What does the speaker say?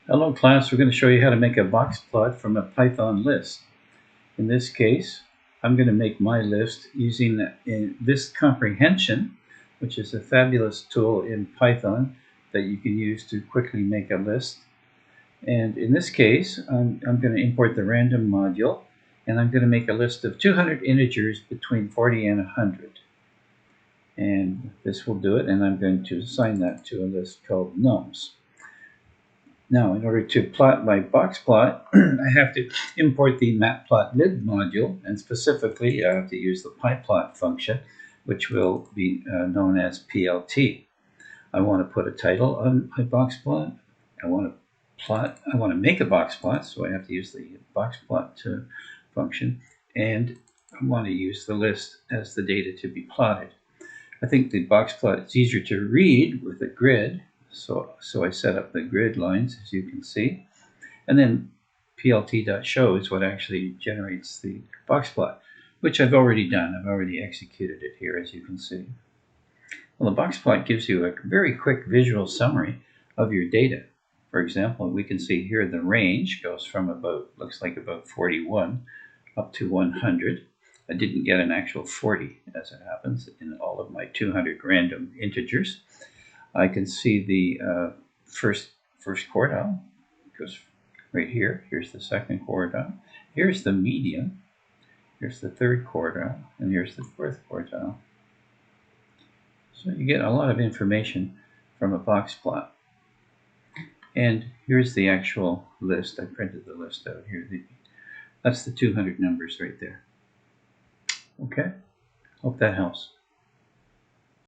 Hello class, we're going to show you how to make a box plot from a Python list. In this case, I'm going to make my list using list comprehension, which is a fabulous tool in Python that you can use to quickly make a list. And in this case, I'm going to import the random module, and I'm going to make a list of 200 integers between 40 and 100. And this will do it, and I'm going to assign that to a list called nums. Now, in order to plot my box plot, I have to import the matplotlib module, and specifically, I have to use the pyplot function, which will be known as plt. I want to put a title on my box plot. I want to make a box plot, so I have to use the boxplot function, and I want to use the list as the data to be plotted. I think the box plot is easier to read with a grid. So I set up the grid lines, as you can see, and then plt.show is what actually generates the box plot, which I've already done. I've already executed it here, as you can see. Well, the box plot gives you a very quick visual summary of your data. For example, we can see here the range goes from looks like about 41 up to 100. I didn't get an actual 40, as it happens, in all of my 200 random integers. I can see the first quartile. It goes right here. Here's the second quartile. Here's the median. Here's the third quartile. And here's the fourth quartile. So you get a lot of information from a box plot. And here's the actual list. I printed the list out here. That's the 200 numbers right there. Okay, hope that helps.